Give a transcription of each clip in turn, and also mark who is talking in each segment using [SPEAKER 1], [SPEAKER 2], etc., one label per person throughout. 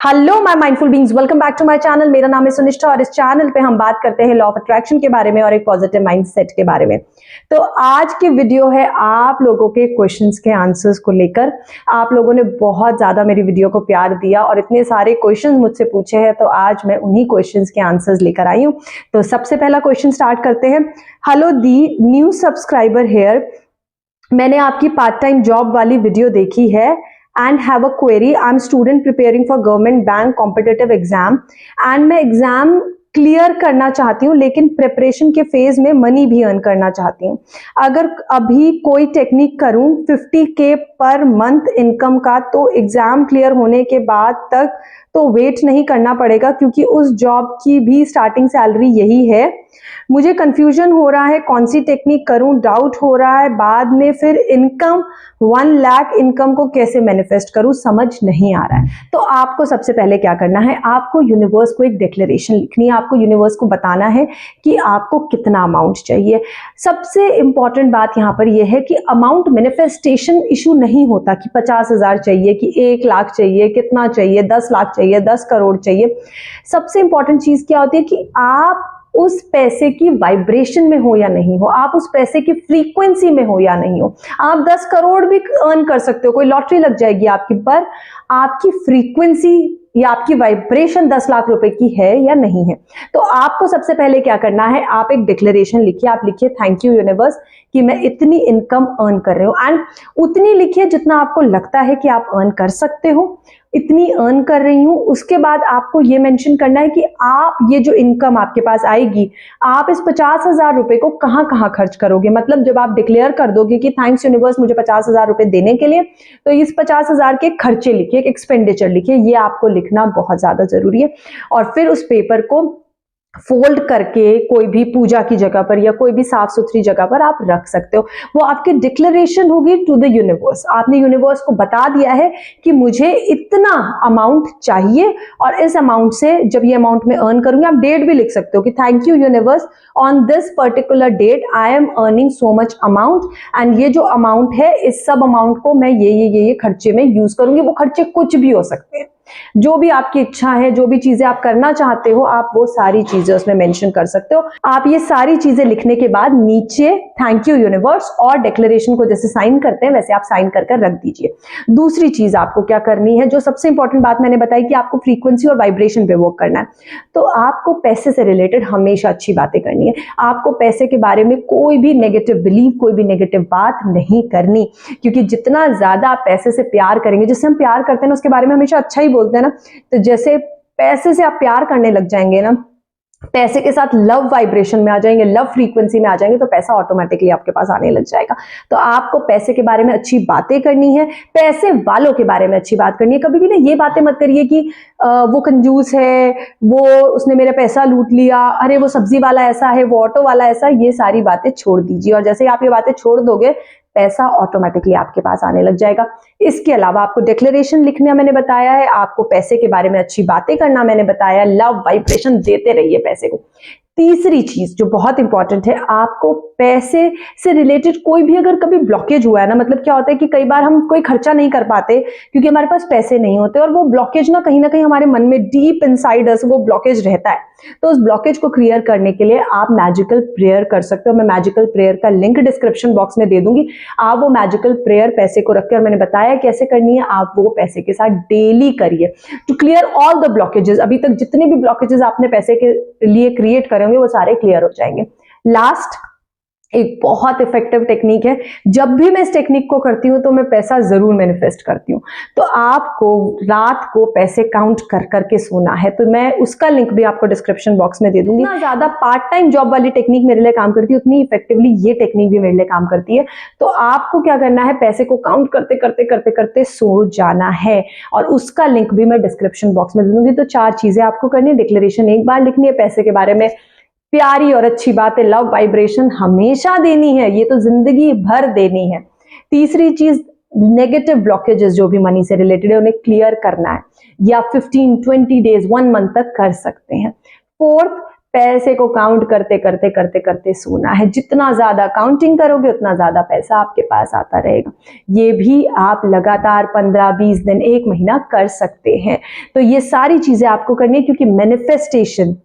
[SPEAKER 1] Hello my mindful beings, welcome back to my channel. मेरा नाम है सुनिष्ठा और इस चैनल पे हम बात करते हैं लॉ ऑफ अट्रैक्शन के बारे में और एक पॉजिटिव माइंडसेट के बारे में। तो आज की वीडियो है आप लोगों के क्वेश्चंस के आंसर्स को लेकर। आप लोगों ने बहुत ज्यादा मेरी वीडियो को प्यार दिया और इतने सारे क्वेश्चंस मुझसे पूछे हैं, तो आज मैं उन्हीं क्वेश्चंस के आंसर्स लेकर आई हूं। तो सबसे पहला क्वेश्चन स्टार्ट करते हैं। Hello the new subscriber here, मैंने आपकी पार्ट टाइम जॉब वाली वीडियो देखी है and have a query. I'm student preparing for government bank competitive exam and मैं एग्जाम क्लियर करना चाहती हूँ, लेकिन प्रिपरेशन के फेज में मनी भी अर्न करना चाहती हूँ। अगर अभी कोई टेक्निक करूँ 50K पर मंथ इनकम का, तो एग्जाम क्लियर होने के बाद तक तो वेट नहीं करना पड़ेगा, क्योंकि उस जॉब की भी स्टार्टिंग सैलरी यही है। मुझे कंफ्यूजन हो रहा है कौन सी टेक्निक करूं, डाउट हो रहा है बाद में फिर इनकम 1 लाख इनकम को कैसे मैनिफेस्ट करूं, समझ नहीं आ रहा है। तो आपको सबसे पहले क्या करना है, आपको यूनिवर्स को एक डिक्लेरेशन लिखनी है। आपको यूनिवर्स को बताना है कि आपको कितना अमाउंट चाहिए। सबसे इंपॉर्टेंट बात यहां पर यह है कि अमाउंट मैनिफेस्टेशन इशू नहीं होता कि 50,000 चाहिए, कि 1 लाख चाहिए, कितना चाहिए, 10 लाख चाहिए, 10 करोड़ चाहिए। सबसे इंपॉर्टेंट चीज क्या होती है कि आप उस पैसे की वाइब्रेशन में हो या नहीं हो, आप उस पैसे की फ्रीक्वेंसी में हो या नहीं हो। आप 10 करोड़ भी अर्न कर सकते हो, कोई लॉटरी लग जाएगी आपकी, पर आपकी फ्रीक्वेंसी या आपकी वाइब्रेशन 10 लाख रुपए की है या नहीं है। तो आपको सबसे पहले क्या करना है, आप एक डिक्लेरेशन लिखिए। आप लिखिए थैंक यू यूनिवर्स कि मैं इतनी इनकम अर्न कर रही हूँ, एंड उतनी लिखिए जितना आपको लगता है कि आप अर्न कर सकते हो। इतनी अर्न कर रही हूं। उसके बाद आपको ये मेंशन करना है कि आप ये जो इनकम आपके पास आएगी, आप इस 50,000 रुपए को कहां कहां खर्च करोगे। मतलब जब आप डिक्लेयर कर दोगे कि थैंक्स यूनिवर्स मुझे 50,000 रुपए देने के लिए, तो इस 50,000 के खर्चे लिखिए, एक्सपेंडिचर लिखिए। ये आपको लिखना बहुत ज्यादा जरूरी है। और फिर उस पेपर को फोल्ड करके कोई भी पूजा की जगह पर या कोई भी साफ सुथरी जगह पर आप रख सकते हो। वो आपकी डिक्लेरेशन होगी टू द यूनिवर्स। आपने यूनिवर्स को बता दिया है कि मुझे इतना अमाउंट चाहिए, और इस अमाउंट से जब ये अमाउंट में अर्न करूंगी, आप डेट भी लिख सकते हो कि thank you universe, on this particular date I am earning so much amount, and ये जो अमाउंट है, इस सब अमाउंट को मैं ये खर्चे में यूज करूंगी। वो खर्चे कुछ भी हो सकते हैं, जो भी आपकी इच्छा है, जो भी चीजें आप करना चाहते हो, आप वो सारी चीजें उसमें मेंशन कर सकते हो। आप ये सारी चीजें लिखने के बाद नीचे थैंक यू यूनिवर्स और डिक्लेरेशन को जैसे साइन करते हैं वैसे आप साइन कर रख दीजिए। दूसरी चीज आपको क्या करनी है, जो सबसे इंपॉर्टेंट बात मैंने बताई कि आपको फ्रीक्वेंसी और वाइब्रेशन पे वर्क करना है। तो आपको पैसे से रिलेटेड हमेशा अच्छी बातें करनी है। आपको पैसे के बारे में कोई भी नेगेटिव बिलीव, कोई भी नेगेटिव बात नहीं करनी, क्योंकि जितना ज्यादा आप पैसे से प्यार करेंगे, जिससे हम प्यार करते हैं ना उसके बारे में हमेशा अच्छा ही बोलते हैं ना, तो जैसे पैसे से आप प्यार करने लग जाएंगे ना, पैसे के साथ लव वाइब्रेशन में आ जाएंगे, लव फ्रीक्वेंसी में आ जाएंगे, तो पैसा ऑटोमेटिकली आपके पास आने लग जाएगा। तो आपको पैसे के बारे में अच्छी बातें करनी है, पैसे वालों के बारे में अच्छी बात करनी है। कभी भी ना ये बातें मत करिए कि वो कंजूस है, वो उसने मेरा पैसा लूट लिया, अरे वो सब्जी वाला ऐसा है, वो ऑटो वाला ऐसा। ये सारी बातें छोड़ दीजिए, और जैसे आप ये बातें छोड़ दोगे, पैसा ऑटोमेटिकली आपके पास आने लग जाएगा। इसके अलावा आपको डिक्लेरेशन लिखना मैंने बताया है, आपको पैसे के बारे में अच्छी बातें करना मैंने बताया, लव वाइब्रेशन देते रहिए पैसे को। तीसरी चीज जो बहुत इंपॉर्टेंट है, आपको पैसे से रिलेटेड कोई भी अगर कभी ब्लॉकेज हुआ है ना, मतलब क्या होता है कि कई बार हम कोई खर्चा नहीं कर पाते क्योंकि हमारे पास पैसे नहीं होते, और वो ब्लॉकेज ना कहीं हमारे मन में डीप इनसाइड अस वो ब्लॉकेज रहता है। तो उस ब्लॉकेज को क्लियर करने के लिए आप मैजिकल प्रेयर कर सकते हो। मैं मैजिकल प्रेयर का लिंक डिस्क्रिप्शन बॉक्स में दे दूंगी। आप वो मैजिकल प्रेयर पैसे को रख के, और मैंने बताया कैसे करनी है, आप वो पैसे के साथ डेली करिए to clear all the blockages. अभी तक जितने भी ब्लॉकेजेस आपने पैसे के लिए क्रिएट करे होंगे, वो सारे क्लियर हो जाएंगे। लास्ट एक बहुत इफेक्टिव टेक्निक है, जब भी मैं इस टेक्निक को करती हूं तो मैं पैसा जरूर मैनिफेस्ट करती हूं। तो आपको रात को पैसे काउंट कर करके सोना है, तो मैं उसका लिंक भी आपको डिस्क्रिप्शन बॉक्स में दे दूंगी। ना ज्यादा पार्ट टाइम जॉब वाली टेक्निक मेरे लिए काम करती है, उतनी इफेक्टिवली ये टेक्निक भी मेरे लिए काम करती है। तो आपको क्या करना है, पैसे को काउंट करते करते करते करते सो जाना है, और उसका लिंक भी मैं डिस्क्रिप्शन बॉक्स में दे दूंगी। तो 4 चीजें आपको करनी है, डिक्लेरेशन एक बार लिखनी है, पैसे के बारे में प्यारी और अच्छी बातें, लव वाइब्रेशन हमेशा देनी है, ये तो जिंदगी भर देनी है। तीसरी चीज, नेगेटिव ब्लॉकेजेस जो भी मनी से रिलेटेड है उन्हें क्लियर करना है, या 15, 20 डेज, 1 मंथ तक कर सकते हैं। फोर्थ, पैसे को काउंट करते करते करते करते सोना है। जितना ज्यादा काउंटिंग करोगे उतना ज्यादा पैसा आपके पास आता रहेगा। ये भी आप लगातार 15-20 दिन, 1 महीना कर सकते हैं। तो ये सारी चीजें आपको करनी है, क्योंकि manifestation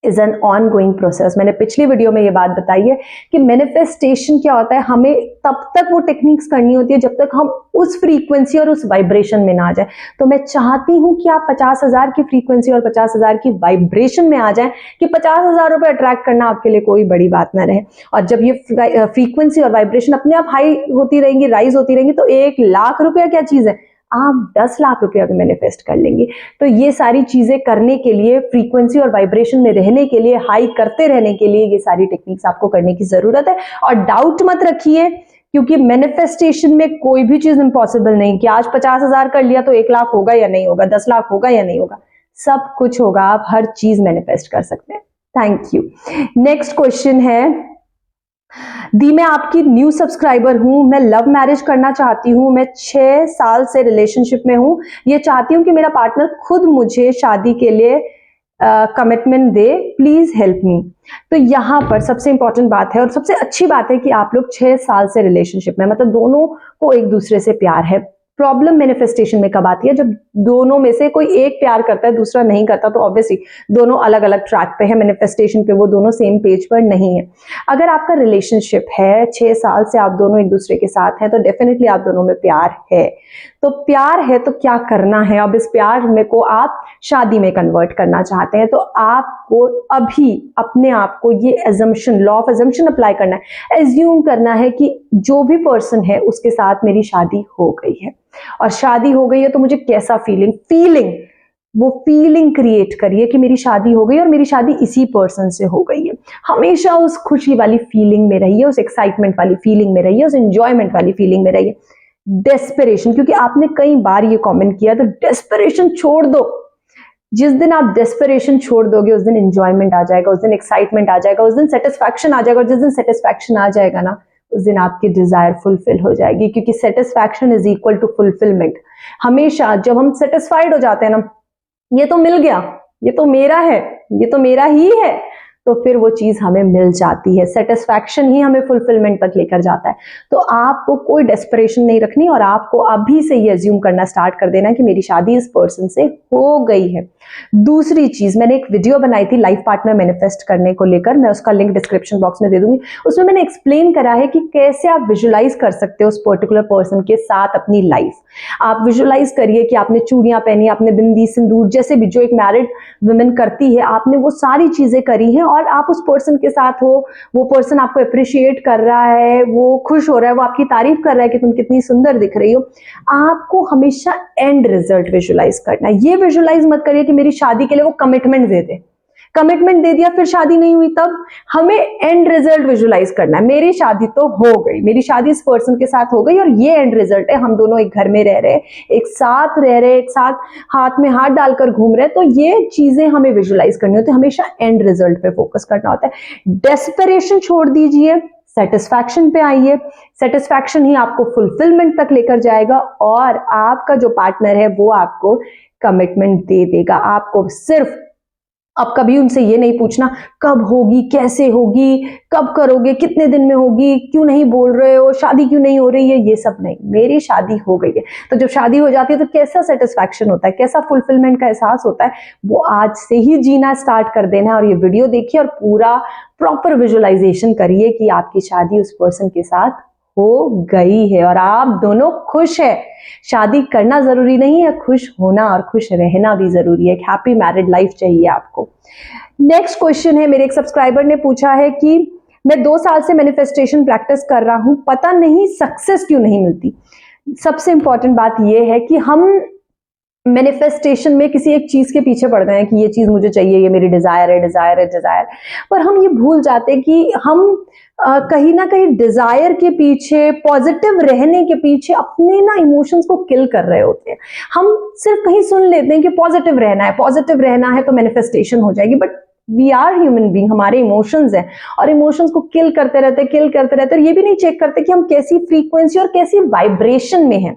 [SPEAKER 1] is an on going process. मैंने पिछली वीडियो में ये बात बताई है कि मैनिफेस्टेशन क्या होता है, हमें तब तक वो टेक्निक्स करनी होती है जब तक हम उस फ्रीक्वेंसी और उस वाइब्रेशन में ना आ जाए। तो मैं चाहती हूं कि आप 50,000 की फ्रीक्वेंसी और 50,000 की वाइब्रेशन में आ जाए, कि 50,000 रुपए अट्रैक्ट करना आपके लिए कोई बड़ी बात ना रहे। और जब ये फ्रीक्वेंसी और वाइब्रेशन अपने आप हाई होती रहेंगी, राइज होती रहेंगी, तो 1,00,000 रुपया क्या चीज है, आप 10 लाख रुपया भी मैनिफेस्ट कर लेंगे। तो ये सारी चीजें करने के लिए, फ्रीक्वेंसी और वाइब्रेशन में रहने के लिए, हाई करते रहने के लिए ये सारी टेक्निक्स आपको करने की जरूरत है। और डाउट मत रखिए, क्योंकि मैनिफेस्टेशन में कोई भी चीज इंपॉसिबल नहीं कि आज 50,000 कर लिया तो 1,00,000 होगा या नहीं होगा, 10 लाख होगा या नहीं होगा। सब कुछ होगा, आप हर चीज मैनिफेस्ट कर सकते हैं। Thank you. नेक्स्ट क्वेश्चन है, दी मैं आपकी न्यू सब्सक्राइबर हूं, मैं लव मैरिज करना चाहती हूं, मैं 6 साल से रिलेशनशिप में हूं, ये चाहती हूं कि मेरा पार्टनर खुद मुझे शादी के लिए commitment they, please help me. तो यहां पर सबसे इंपॉर्टेंट बात है और सबसे अच्छी बात है कि आप लोग 6 साल से रिलेशनशिप में, मतलब दोनों को एक दूसरे से प्यार है। प्रॉब्लम मैनिफेस्टेशन में कब आती है, जब दोनों में से कोई एक प्यार करता है दूसरा नहीं करता, तो ऑब्वियसली दोनों अलग अलग ट्रैक पे है मैनिफेस्टेशन पे, वो दोनों सेम पेज पर नहीं है। अगर आपका रिलेशनशिप है, 6 साल से आप दोनों एक दूसरे के साथ हैं, तो डेफिनेटली आप दोनों में प्यार है। तो प्यार है तो क्या करना है, अब इस प्यार में को आप शादी में कन्वर्ट करना चाहते हैं, तो आपको अभी अपने आप को ये assumption, law of assumption apply करना है। एज्यूम करना है कि जो भी पर्सन है उसके साथ मेरी शादी हो गई है, और शादी हो गई है तो मुझे कैसा वो फीलिंग क्रिएट करिए कि मेरी शादी हो गई और मेरी शादी इसी पर्सन से हो गई है। हमेशा उस खुशी वाली फीलिंग में रहिए, उस एक्साइटमेंट वाली फीलिंग में रहिए, उस एंजॉयमेंट वाली फीलिंग में रहिए। डेस्परेशन, क्योंकि आपने कई बार ये कमेंट किया, तो डेस्परेशन छोड़ दो। जिस दिन आप डेस्परेशन छोड़ दोगे उस दिन एंजॉयमेंट आ जाएगा, उस दिन एक्साइटमेंट आ जाएगा, उस दिन सेटिस्फैक्शन आ जाएगा, और जिस दिन सेटिस्फैक्शन आ जाएगा ना, उस दिन आपकी डिजायर फुलफिल हो जाएगी, क्योंकि satisfaction is equal to fulfilment. हमेशा जब हम सेटिस्फाइड हो जाते हैं ना, ये तो मिल गया, ये तो मेरा है, ये तो मेरा ही है, तो फिर वो चीज हमें मिल जाती है। सेटिस्फैक्शन ही हमें फुलफिलमेंट तक लेकर जाता है। तो आपको कोई डेस्परेशन नहीं रखनी, और आपको अभी से ये अज्यूम करना स्टार्ट कर देना कि मेरी शादी इस पर्सन से हो गई है। दूसरी चीज, मैंने एक वीडियो बनाई थी लाइफ पार्टनर मैनिफेस्ट करने को लेकर, मैं उसका लिंक डिस्क्रिप्शन बॉक्स में दे दूंगी। उसमें मैंने एक्सप्लेन करा है कि कैसे आप विजुलाइज कर सकते हो उस पर्टिकुलर पर्सन के साथ अपनी लाइफ। आप विजुलाइज करिए कि आपने चूड़ियां पहनी, आपने बिंदी, सिंदूर, जैसे भी जो एक मैरिड वुमेन करती है, आपने वो सारी चीजें करी हैं, और आप उस पर्सन के साथ हो, वो पर्सन आपको अप्रिशिएट कर रहा है, वो खुश हो रहा है, वो आपकी तारीफ कर रहा है कि तुम कितनी सुंदर दिख रही हो। आपको हमेशा एंड रिजल्ट विजुलाइज करना है। ये विजुलाइज मत करिए कि मेरी शादी के लिए वो कमिटमेंट दे दे, कमिटमेंट दे दिया फिर शादी नहीं हुई, तब हमें एंड रिजल्ट विजुलाइज करना है। मेरी शादी तो हो गई, मेरी शादी इस पर्सन के साथ हो गई, और ये एंड रिजल्ट है, हम दोनों एक घर में रह रहे, एक साथ रह रहे, एक साथ हाथ में हाथ डालकर घूम रहे। तो ये चीजें हमें विजुलाइज करनी होती है, हमेशा एंड रिजल्ट पे फोकस करना होता है। डेस्परेशन छोड़ दीजिए, सेटिस्फैक्शन पे आइए। सेटिस्फैक्शन ही आपको फुलफिलमेंट तक लेकर जाएगा, और आपका जो पार्टनर है वो आपको कमिटमेंट दे देगा। आपको सिर्फ अब कभी उनसे ये नहीं पूछना कब होगी, कैसे होगी, कब करोगे, कितने दिन में होगी, क्यों नहीं बोल रहे हो, शादी क्यों नहीं हो रही है, ये सब नहीं। मेरी शादी हो गई है। तो जब शादी हो जाती है तो कैसा सेटिस्फैक्शन होता है, कैसा फुलफिलमेंट का एहसास होता है, वो आज से ही जीना स्टार्ट कर देना है। और ये वीडियो देखिए और पूरा प्रॉपर विजुअलाइजेशन करिए कि आपकी शादी उस पर्सन के साथ हो गई है और आप दोनों खुश है। शादी करना जरूरी नहीं है, खुश होना और खुश रहना भी जरूरी है। एक हैप्पी मैरिड लाइफ चाहिए आपको। नेक्स्ट क्वेश्चन है, मेरे एक सब्सक्राइबर ने पूछा है कि मैं 2 साल से मैनिफेस्टेशन प्रैक्टिस कर रहा हूं, पता नहीं सक्सेस क्यों नहीं मिलती। सबसे इंपॉर्टेंट बात यह है कि हम मैनिफेस्टेशन में किसी एक चीज के पीछे पड़ गए हैं कि ये चीज मुझे चाहिए, ये मेरी डिजायर है, डिजायर है, डिजायर, पर हम ये भूल जाते हैं कि हम कहीं ना कहीं डिजायर के पीछे, पॉजिटिव रहने के पीछे अपने ना इमोशंस को किल कर रहे होते हैं। हम सिर्फ कहीं सुन लेते हैं कि पॉजिटिव रहना है, पॉजिटिव रहना है तो मैनिफेस्टेशन हो जाएगी, but we are human being, हमारे इमोशंस हैं और इमोशंस को किल करते रहते और ये भी नहीं चेक करते कि हम कैसी फ्रीक्वेंसी और कैसी वाइब्रेशन में हैं।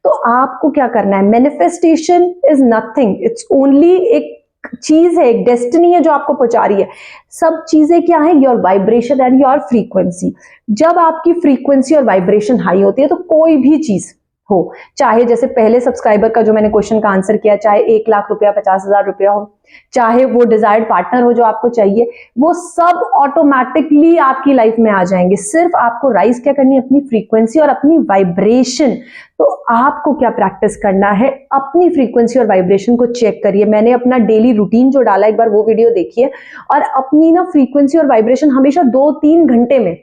[SPEAKER 1] तो आपको क्या करना है, manifestation is nothing, it's only एक चीज है, एक डेस्टिनी है जो आपको पहुंचा रही है। सब चीजें क्या है, your vibration and your frequency. जब आपकी फ्रीक्वेंसी और वाइब्रेशन हाई होती है तो कोई भी चीज हो, चाहे जैसे पहले सब्सक्राइबर का जो मैंने क्वेश्चन का आंसर किया, चाहे 1 लाख रुपया, 50,000 रुपया हो, चाहे वो डिजायर्ड पार्टनर हो जो आपको चाहिए, वो सब ऑटोमेटिकली आपकी लाइफ में आ जाएंगे। सिर्फ आपको राइज क्या करनी है, अपनी फ्रीक्वेंसी और अपनी वाइब्रेशन। तो आपको क्या प्रैक्टिस करना है, अपनी फ्रीक्वेंसी और वाइब्रेशन को चेक करिए। मैंने अपना डेली रूटीन जो डाला, एक बार वो वीडियो देखिए, और अपनी ना फ्रीक्वेंसी और वाइब्रेशन हमेशा 2-3 घंटे में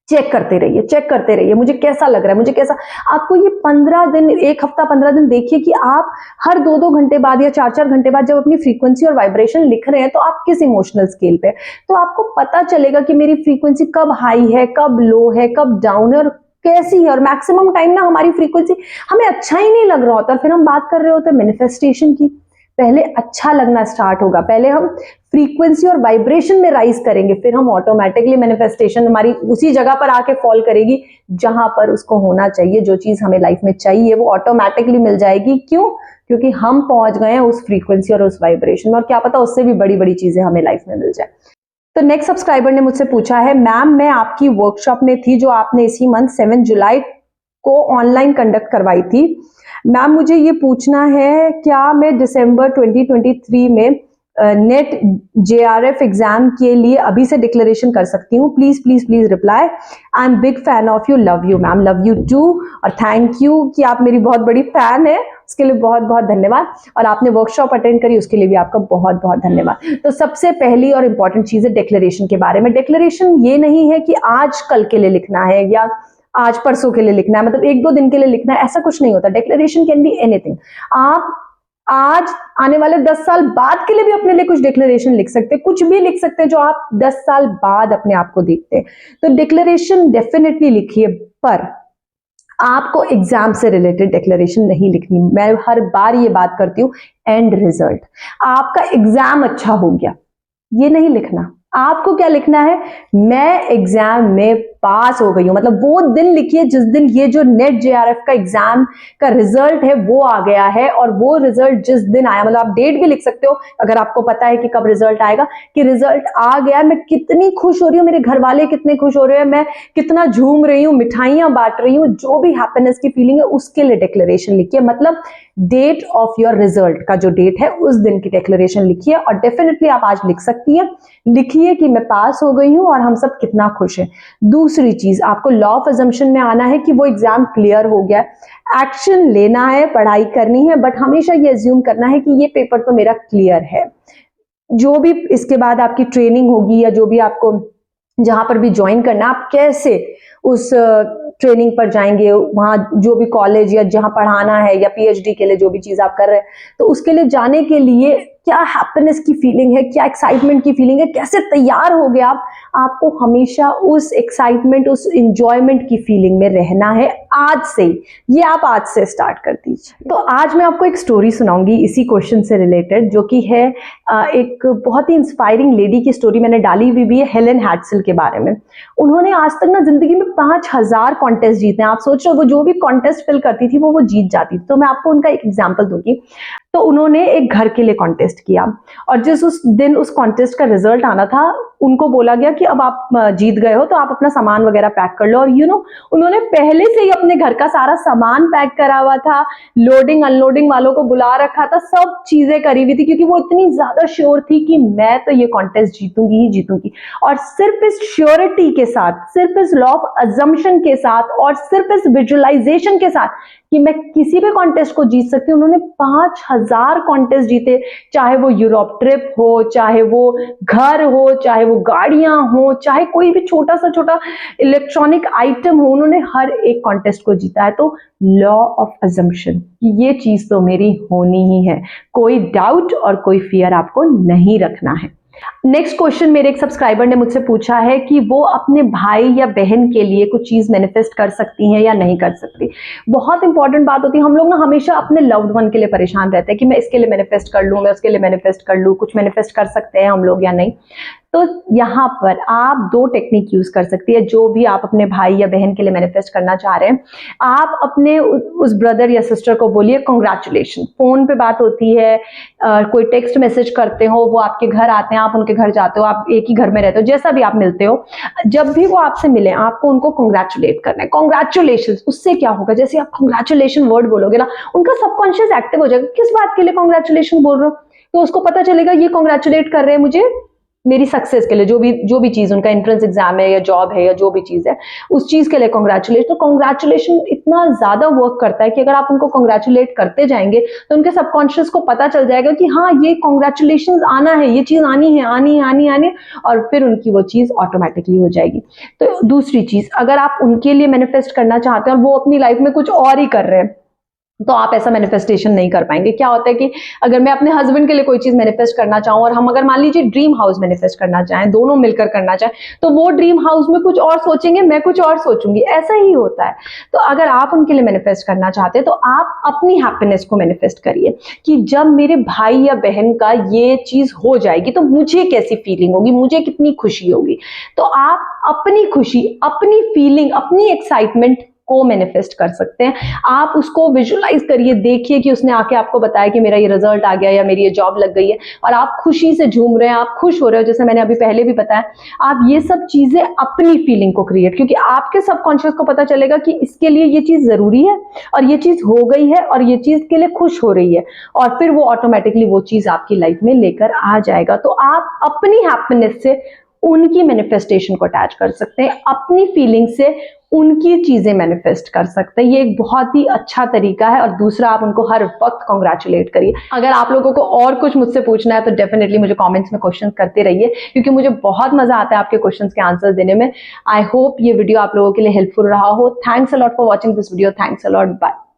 [SPEAKER 1] चेक करते रहिए, चेक करते रहिए, मुझे कैसा लग रहा है, मुझे कैसा। आपको ये 15 दिन, 1 हफ्ता 15 दिन देखिए कि आप हर 2-2 घंटे बाद या 4-4 घंटे बाद जब अपनी फ्रीक्वेंसी और वाइब्रेशन लिख रहे हैं तो आप किस इमोशनल स्केल पे, तो आपको पता चलेगा कि मेरी फ्रीक्वेंसी कब हाई है, कब लो है, कब डाउन है और कैसी है। और मैक्सिमम टाइम ना हमारी फ्रीक्वेंसी हमें अच्छा ही नहीं लग रहा होता, फिर हम बात कर रहे होते हैं मैनिफेस्टेशन की। पहले अच्छा लगना स्टार्ट होगा, पहले हम फ्रीक्वेंसी और वाइब्रेशन में राइज करेंगे, फिर हम ऑटोमेटिकली मैनिफेस्टेशन हमारी उसी जगह पर आके फॉल करेगी जहां पर उसको होना चाहिए। जो चीज हमें लाइफ में चाहिए वो ऑटोमेटिकली मिल जाएगी। क्यों? क्योंकि हम पहुंच गए हैं उस फ्रीक्वेंसी और उस वाइब्रेशन, और क्या पता उससे भी बड़ी बड़ी चीजें हमें लाइफ में मिल जाए। तो नेक्स्ट सब्सक्राइबर ने मुझसे पूछा है, मैम मैं आपकी वर्कशॉप में थी जो आपने इसी मंथ 7 जुलाई को ऑनलाइन कंडक्ट करवाई थी। मैम मुझे ये पूछना है, क्या मैं दिसंबर 2023 में नेट JRF एग्जाम के लिए अभी से डिक्लेरेशन कर सकती हूँ? Please please please reply. I am big fan of you, love you ma'am, love you too. और थैंक यू कि आप मेरी बहुत बड़ी फैन है, उसके लिए बहुत बहुत धन्यवाद। और आपने वर्कशॉप अटेंड करी उसके लिए भी आपका बहुत बहुत धन्यवाद। तो सबसे पहली और इंपॉर्टेंट चीज है डिक्लेरेशन के बारे में। डिक्लेरेशन ये नहीं है कि आज कल के लिए लिखना है या आज परसों के लिए लिखना है, मतलब 1-2 दिन के लिए लिखना है, ऐसा कुछ नहीं होता। Declaration can be anything. आप आज आने वाले 10 साल बाद के लिए भी अपने लिए कुछ डिक्लेरेशन लिख सकते हैं, कुछ भी लिख सकते हैं जो आप 10 साल बाद अपने आप को देखते हैं। तो डिक्लेरेशन डेफिनेटली लिखिए, पर आपको एग्जाम से रिलेटेड डिक्लेरेशन नहीं लिखनी। मैं हर बार ये बात करती हूं, एंड रिजल्ट, आपका एग्जाम अच्छा हो गया, ये नहीं लिखना। आपको क्या लिखना है, मैं एग्जाम में पास हो गई हूं। मतलब वो दिन लिखिए जिस दिन ये जो नेट JRF का एग्जाम का रिजल्ट है वो आ गया है, और वो रिजल्ट जिस दिन आया, मतलब आप डेट भी लिख सकते हो अगर आपको पता है कि कब रिजल्ट आएगा, कि रिजल्ट आ गया, मैं कितनी खुश हो रही हूँ, मेरे घर वाले कितने खुश हो रहे हैं, मैं कितना झूम रही हूँ, मिठाइयां बांट रही हूँ, जो भी हैप्पीनेस की फीलिंग है उसके लिए डिक्लेरेशन लिखिए। मतलब डेट ऑफ योर रिजल्ट का जो डेट है उस दिन की डिक्लेरेशन लिखिए। और डेफिनेटली आप आज लिख सकती है, लिखिए कि मैं पास हो गई हूं और हम सब कितना खुश हैं। दूसरी चीज, आपको लॉ ऑफ अजम्पशन में आना है कि वो एग्जाम क्लियर हो गया। एक्शन लेना है, पढ़ाई करनी है, बट हमेशा ये अज्यूम करना है कि ये पेपर तो मेरा क्लियर है। जो भी इसके बाद आपकी ट्रेनिंग होगी या जो भी आपको जहां पर भी ज्वाइन करना, आप कैसे उस ट्रेनिंग पर जाएंगे, वहां जो भी कॉलेज या जहां पढ़ाना है या PhD के लिए जो भी चीज आप कर रहे हैं, तो उसके लिए जाने के लिए क्या हैप्पीनेस की फीलिंग है, क्या एक्साइटमेंट की फीलिंग है, कैसे तैयार हो गए आप। आपको हमेशा उस एक्साइटमेंट, उस इंजॉयमेंट की फीलिंग में रहना है आज से ही। ये आप आज से स्टार्ट कर दीजिए। तो आज मैं आपको एक स्टोरी सुनाऊंगी इसी क्वेश्चन से रिलेटेड, जो कि है एक बहुत ही इंस्पायरिंग लेडी की स्टोरी। मैंने डाली हुई भी है हेलेन हैड्सल के बारे में। उन्होंने आज तक ना जिंदगी में 5000 कॉन्टेस्ट जीते हैं। आप सोच रहे हो, वो जो भी कॉन्टेस्ट फिल करती थी वो जीत जाती थी। तो मैं आपको उनका एक एग्जाम्पल दूंगी। तो उन्होंने एक घर के लिए कॉन्टेस्ट किया, और जिस उस दिन उस कॉन्टेस्ट का रिजल्ट आना था, उनको बोला गया कि अब आप जीत गए हो तो आप अपना सामान वगैरह पैक कर लो। और उन्होंने पहले से ही अपने घर का सारा सामान पैक करा हुआ था, लोडिंग अनलोडिंग वालों को बुला रखा था, सब चीजें करी हुई थी, क्योंकि वो इतनी ज्यादा श्योर थी कि मैं तो ये कॉन्टेस्ट जीतूंगी ही जीतूंगी। और सिर्फ इस श्योरिटी के साथ, सिर्फ इस लॉ ऑफ अजम्पशन के साथ, और सिर्फ इस विजुअलाइजेशन के साथ कि मैं किसी भी कॉन्टेस्ट को जीत सकती हूँ, उन्होंने 5000 कॉन्टेस्ट जीते। चाहे वो यूरोप ट्रिप हो, चाहे वो घर हो, चाहे वो गाड़ियां हो, चाहे कोई भी छोटा सा इलेक्ट्रॉनिक आइटम हो, उन्होंने हर एक कॉन्टेस्ट को जीता है। तो लॉ ऑफ अजम्पशन, ये चीज तो मेरी होनी ही है, कोई डाउट और कोई फियर आपको नहीं रखना है। नेक्स्ट क्वेश्चन मेरे एक सब्सक्राइबर ने मुझसे पूछा है कि वो अपने भाई या बहन के लिए कुछ चीज मैनिफेस्ट कर सकती हैं या नहीं कर सकती। बहुत इंपॉर्टेंट बात होती है, हम लोग ना हमेशा अपने लव्ड वन के लिए परेशान रहते हैं कि मैं इसके लिए मैनिफेस्ट कर लूं, मैं उसके लिए मैनिफेस्ट कर लूं, कुछ मैनिफेस्ट कर सकते हैं हम लोग या नहीं। तो यहाँ पर आप दो टेक्निक यूज कर सकती है। जो भी आप अपने भाई या बहन के लिए मैनिफेस्ट करना चाह रहे हैं, आप अपने उस ब्रदर या सिस्टर को बोलिए कांग्रेचुलेशन। फोन पे बात होती है, कोई टेक्स्ट मैसेज करते हो, वो आपके घर आते हैं, आप उनके घर जाते हो, आप एक ही घर में रहते हो, जैसा भी आप मिलते हो, जब भी वो आपसे मिले आपको उनको कांग्रेचुलेट करना है। कांग्रेचुलेशन, उससे क्या होगा, जैसे आप कांग्रेचुलेशन वर्ड बोलोगे ना, उनका सबकॉन्शियस एक्टिव हो जाएगा। किस बात के लिए कांग्रेचुलेशन बोल रहे हो, तो उसको पता चलेगा ये कांग्रेचुलेट कर रहे हैं मुझे मेरी सक्सेस के लिए, जो भी चीज उनका एंट्रेंस एग्जाम है या जॉब है या जो भी चीज है, उस चीज के लिए कांग्रेचुलेशन। तो कांग्रेचुलेशन इतना ज्यादा वर्क करता है कि अगर आप उनको कांग्रेचुलेट करते जाएंगे तो उनके सबकॉन्शियस को पता चल जाएगा कि हाँ ये कांग्रेचुलेशन आना है, ये चीज आनी है, आनी, और फिर उनकी वो चीज ऑटोमेटिकली हो जाएगी। तो दूसरी चीज, अगर आप उनके लिए मैनिफेस्ट करना चाहते हैं और वो अपनी लाइफ में कुछ और ही कर रहे हैं, तो आप ऐसा मैनिफेस्टेशन नहीं कर पाएंगे। क्या होता है कि अगर मैं अपने हस्बैंड के लिए कोई चीज मैनिफेस्ट करना चाहूं और हम अगर मान लीजिए ड्रीम हाउस मैनिफेस्ट करना चाहें, दोनों मिलकर करना चाहें, तो वो ड्रीम हाउस में कुछ और सोचेंगे, मैं कुछ और सोचूंगी, ऐसा ही होता है। तो अगर आप उनके लिए मैनिफेस्ट करना चाहते हैं तो आप अपनी हैप्पीनेस को मैनिफेस्ट करिए कि जब मेरे भाई या बहन का ये चीज हो जाएगी तो मुझे कैसी फीलिंग होगी, मुझे कितनी खुशी होगी। तो आप अपनी खुशी, अपनी फीलिंग, अपनी एक्साइटमेंट को मैनिफेस्ट कर सकते हैं। आप उसको विजुअलाइज करिए, देखिए कि उसने आके आपको बताया कि मेरा ये रिजल्ट आ गया या मेरी ये जॉब लग गई है, और आप खुशी से झूम रहे हैं, आप खुश हो रहे हो, जैसे मैंने अभी पहले भी बताया। आप ये सब चीजें अपनी फीलिंग को क्रिएट, क्योंकि आपके सबकॉन्शियस को पता चलेगा कि इसके लिए ये चीज जरूरी है और ये चीज हो गई है और ये चीज के लिए खुश हो रही है, और फिर वो ऑटोमेटिकली वो चीज आपकी लाइफ में लेकर आ जाएगा। तो आप अपनी हैप्पीनेस से उनकी मैनिफेस्टेशन को अटैच कर सकते हैं, अपनी फीलिंग से उनकी चीजें मैनिफेस्ट कर सकते हैं। ये एक बहुत ही अच्छा तरीका है। और दूसरा, आप उनको हर वक्त कांग्रेचुलेट करिए। अगर आप लोगों को और कुछ मुझसे पूछना है तो डेफिनेटली मुझे कमेंट्स में क्वेश्चन करते रहिए, क्योंकि मुझे बहुत मजा आता है आपके क्वेश्चंस के आंसर देने में। आई होप ये वीडियो आप लोगों के लिए हेल्पफुल रहा हो। Thanks a lot for watching this video. Thanks a lot, bye.